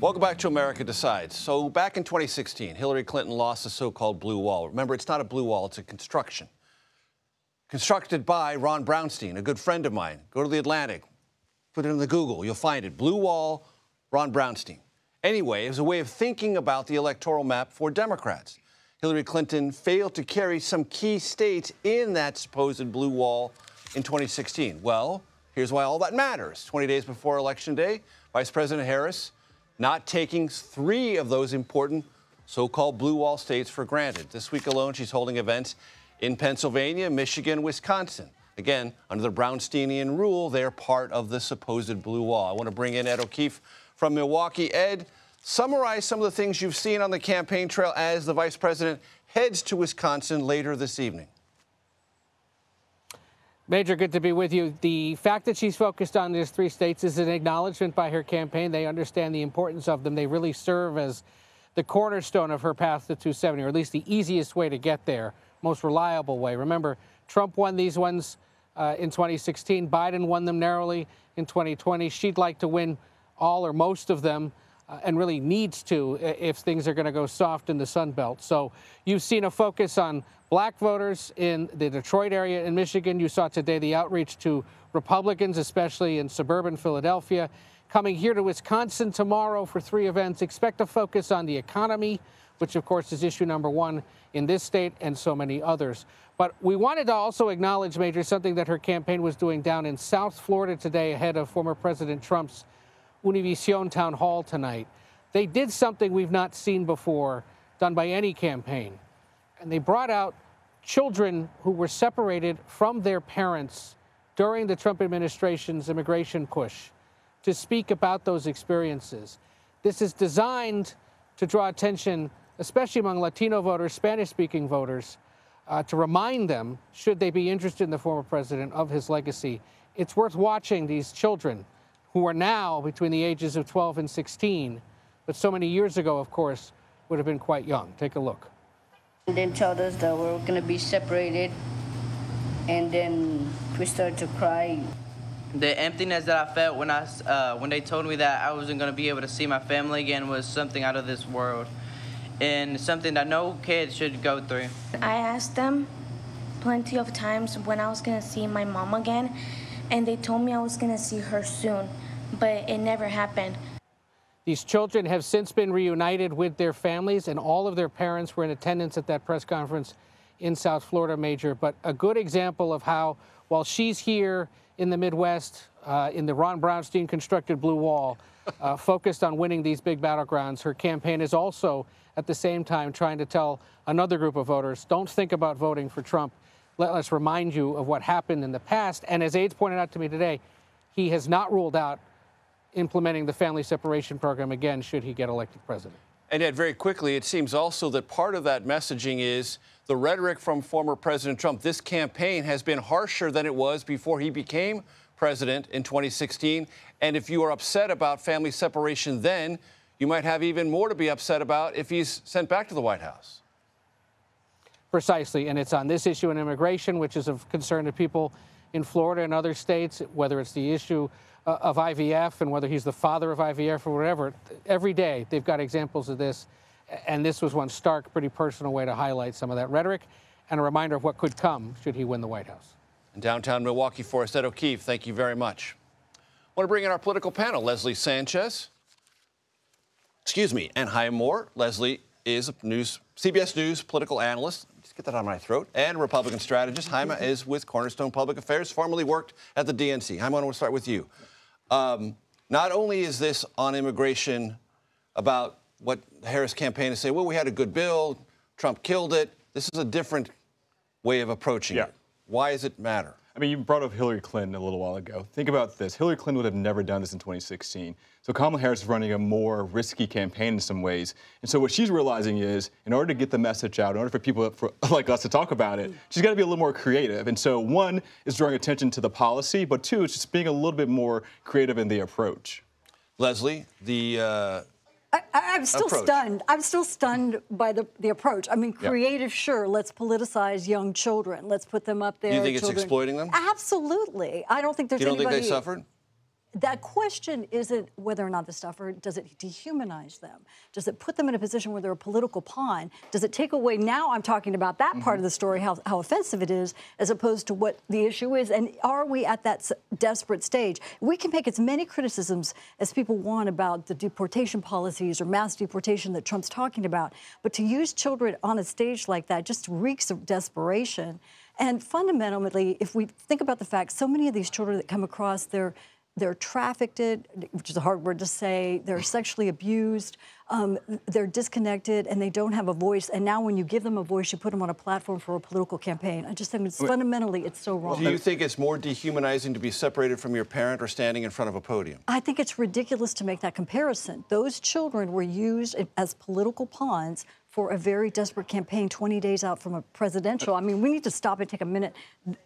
Welcome back to America Decides. So back in 2016, Hillary Clinton lost the so-called blue wall. Remember, it's not a blue wall, it's a construction. Constructed by Ron Brownstein, a good friend of mine. Go to the Atlantic, put it in the Google, you'll find it. Blue wall, Ron Brownstein. Anyway, it was a way of thinking about the electoral map for Democrats. Hillary Clinton failed to carry some key states in that supposed blue wall in 2016. Well, here's why all that matters. 20 days before Election Day, Vice President Harris not taking 3 of those important so-called blue wall states for granted. This week alone, she's holding events in Pennsylvania, Michigan, Wisconsin. Again, under the Brownsteinian rule, they're part of the supposed blue wall. I want to bring in Ed O'Keefe from Milwaukee. Ed, summarize some of the things you've seen on the campaign trail as the vice president heads to Wisconsin later this evening. Major, good to be with you. The fact that she's focused on these 3 states is an acknowledgement by her campaign. They understand the importance of them. They really serve as the cornerstone of her path to 270, or at least the easiest way to get there, most reliable way. Remember, Trump won these ones in 2016. Biden won them narrowly in 2020. She'd like to win all or most of them, and really needs to if things are going to go soft in the Sun Belt. So you've seen a focus on black voters in the Detroit area in Michigan. You saw today the outreach to Republicans, especially in suburban Philadelphia. Coming here to Wisconsin tomorrow for 3 events. Expect a focus on the economy, which of course is issue number 1 in this state and so many others. But we wanted to also acknowledge, Major, something that her campaign was doing down in South Florida today ahead of former President Trump's Univision town hall tonight. They did something we've not seen before done by any campaign. And they brought out children who were separated from their parents during the Trump administration's immigration push to speak about those experiences. This is designed to draw attention, especially among Latino voters, Spanish-speaking voters, to remind them, should they be interested in the former president, of his legacy. It's worth watching these children who are now between the ages of 12 and 16, but so many years ago, of course, would have been quite young. Take a look. And then told us that we're going to be separated, and then we started to cry. The emptiness that I felt when they told me that I wasn't going to be able to see my family again was something out of this world, and something that no kid should go through. I asked them plenty of times when I was going to see my mom again, and they told me I was going to see her soon, but it never happened. These children have since been reunited with their families, and all of their parents were in attendance at that press conference in South Florida, Major. But a good example of how, while she's here in the Midwest, in the Ron Brownstein constructed blue wall, focused on winning these big battlegrounds, her campaign is also at the same time trying to tell another group of voters, don't think about voting for Trump. Let us remind you of what happened in the past. And as aides pointed out to me today, he has not ruled out implementing the family separation program again should he get elected president. And Ed, very quickly, it seems also that part of that messaging is the rhetoric from former President Trump. This campaign has been harsher than it was before he became president in 2016. And if you are upset about family separation then, you might have even more to be upset about if he's sent back to the White House. Precisely, and it's on this issue in immigration, which is of concern to people in Florida and other states, whether it's the issue of IVF and whether he's the father of IVF or whatever. Every day they've got examples of this, and this was one stark, pretty personal way to highlight some of that rhetoric and a reminder of what could come should he win the White House. In downtown Milwaukee for us, Ed O'Keefe, thank you very much. I want to bring in our political panel, Leslie Sanchez, and Hyma. Leslie is a CBS News political analyst. Just get that out of my throat. And Republican strategist. Hyma is with Cornerstone Public Affairs, formerly worked at the DNC. Hyma, I want to start with you. Not only is this on immigration about what the Harris campaign is saying, well, we had a good bill, Trump killed it. This is a different way of approaching it. Why does it matter? I mean, you brought up Hillary Clinton a little while ago. Think about this. Hillary Clinton would have never done this in 2016. So Kamala Harris is running a more risky campaign in some ways. And so what she's realizing is, in order to get the message out, in order for people like us to talk about it, she's got to be a little more creative. And so one is drawing attention to the policy, but two, it's just being a little bit more creative in the approach. Leslie, I'm still stunned. I'm still stunned by the approach. I mean, creative, sure. Let's politicize young children. Let's put them up there. Do you think it's exploiting them? Absolutely. I don't think there's anybody. You don't think they suffered? that question isn't whether or not the stuffer, does it dehumanize them? Does it put them in a position where they're a political pawn? Does it take away, now I'm talking about that part of the story, how offensive it is, as opposed to what the issue is? And are we at that desperate stage? We can make as many criticisms as people want about the deportation policies or mass deportation that Trump's talking about, but to use children on a stage like that just reeks of desperation. And fundamentally, if we think about the fact, so many of these children that come across, they're trafficked, which is a hard word to say, they're sexually abused, they're disconnected, and they don't have a voice. And now when you give them a voice, you put them on a platform for a political campaign. I just think fundamentally it's so wrong. Do you think it's more dehumanizing to be separated from your parent or standing in front of a podium? I think it's ridiculous to make that comparison. Those children were used as political pawns for a very desperate campaign 20 days out from a presidential. I mean, we need to stop and take a minute.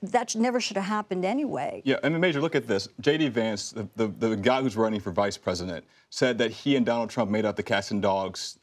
That never should have happened anyway. Yeah, I mean, Major, look at this. J.D. Vance, the guy who's running for vice president, said that he and Donald Trump made up the cats and dogs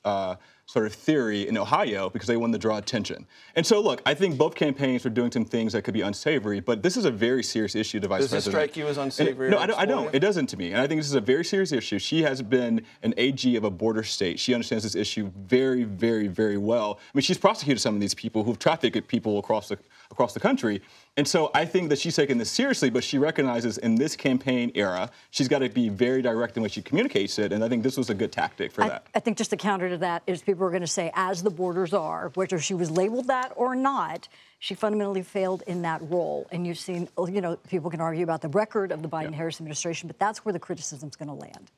sort of theory in Ohio because they wanted to draw attention. And so, look, I think both campaigns were doing some things that could be unsavory, but this is a very serious issue to vice president. Does this strike you as unsavory? No, I don't. It doesn't to me. And I think this is a very serious issue. She has been an AG of a border state. She understands this issue very, very, very well. I mean, she's prosecuted some of these people who've trafficked people across the country. And so I think that she's taking this seriously, but she recognizes in this campaign era, she's got to be very direct in what she communicates it, and I think this was a good tactic for that. I think just a counter to that is people are going to say, as the borders are, whether she was labeled that or not, she fundamentally failed in that role. And you've seen, you know, people can argue about the record of the Biden-Harris administration, but that's where the criticism's going to land.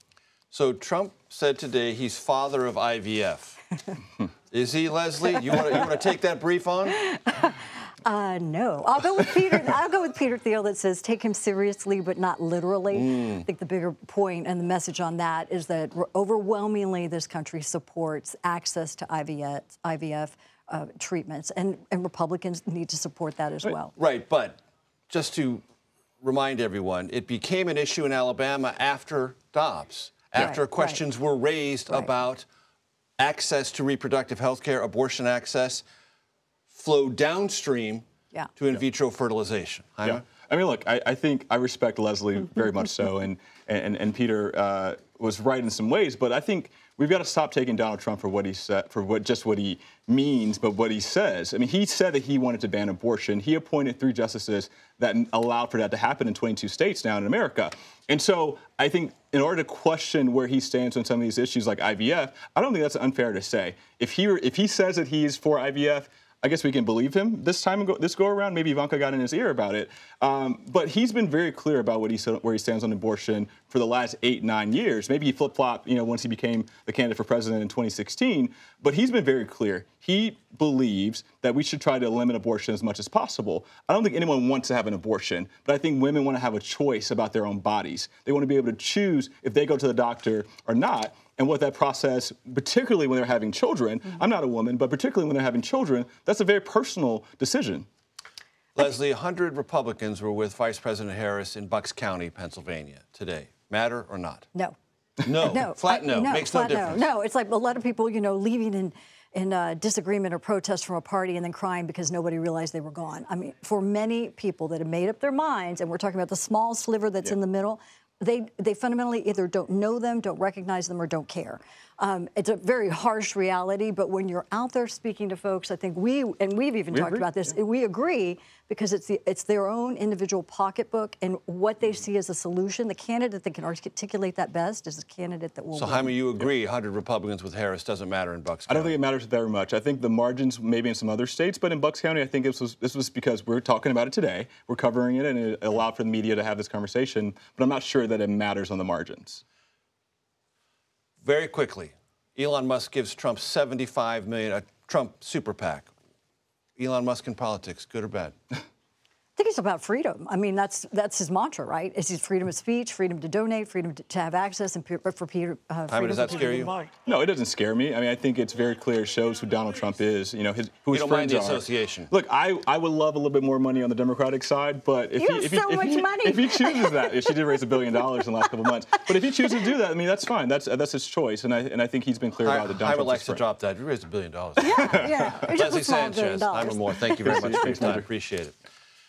So Trump said today he's father of IVF. Is he, Leslie? You want to take that brief on? No. I'll go with Peter. I'll go with Peter Thiel that says take him seriously, but not literally. I think the bigger point and the message on that is that overwhelmingly this country supports access to IVF treatments, and Republicans need to support that as well. Right, but just to remind everyone, it became an issue in Alabama after Dobbs, after questions were raised about access to reproductive health care, abortion access, flow downstream to in vitro fertilization. Hyma? I mean, look, I think I respect Leslie very much so, and Peter was right in some ways, but I think we've got to stop taking Donald Trump for what he said, for just what he means, but what he says. I mean, he said that he wanted to ban abortion. He appointed 3 justices that allowed for that to happen in 22 states now in America. And so I think in order to question where he stands on some of these issues like IVF, I don't think that's unfair to say. If he says that he's for IVF, I guess we can believe him this go around. Maybe Ivanka got in his ear about it. But he's been very clear about where he stands on abortion for the last 8-9 years. Maybe he flip-flopped, once he became the candidate for president in 2016. But he's been very clear. He believes that we should try to limit abortion as much as possible. I don't think anyone wants to have an abortion, but I think women want to have a choice about their own bodies. They want to be able to choose if they go to the doctor or not. And what that process, particularly when they're having children, I'm not a woman, but particularly when they're having children, that's a very personal decision. Leslie, 100 Republicans were with Vice President Harris in Bucks County, Pennsylvania today. Matter or not? No. No. No. Flat no. Makes no difference. No. It's like a lot of people, leaving in disagreement or protest from a party and then crying because nobody realized they were gone. I mean, for many people that have made up their minds, and we're talking about the small sliver that's in the middle, they fundamentally either don't know them, don't recognize them, or don't care. It's a very harsh reality, but when you're out there speaking to folks, I think we've even talked about this, we agree because it's their own individual pocketbook and what they see as a solution. The candidate that can articulate that best is the candidate that will So, win. Hyma, you agree 100 Republicans with Harris doesn't matter in Bucks County? I don't think it matters very much. I think the margins maybe in some other states, but in Bucks County, I think this was because we're talking about it today. We're covering it, and it allowed for the media to have this conversation, but I'm not sure that it matters on the margins. Very quickly, Elon Musk gives Trump $75 million, a Trump super PAC. Elon Musk in politics, good or bad? I think it's about freedom. I mean, that's his mantra, right? It's freedom of speech, freedom to donate, freedom to have access, and for Peter. Hyma, does that scare you? No, it doesn't scare me. I mean, I think it's very clear. It shows who Donald Trump is. Who his you don't friends mind the are. association. Look, I would love a little bit more money on the Democratic side, but if he chooses that, she did raise $1 billion in the last couple of months. But if he chooses to do that, I mean, that's fine. That's his choice, and I think he's been clear about it. Hyma likes to drop that. We raised $1 billion. Yeah. Leslie Sanchez, Hyma Moore, thank you very much for your time. Appreciate it.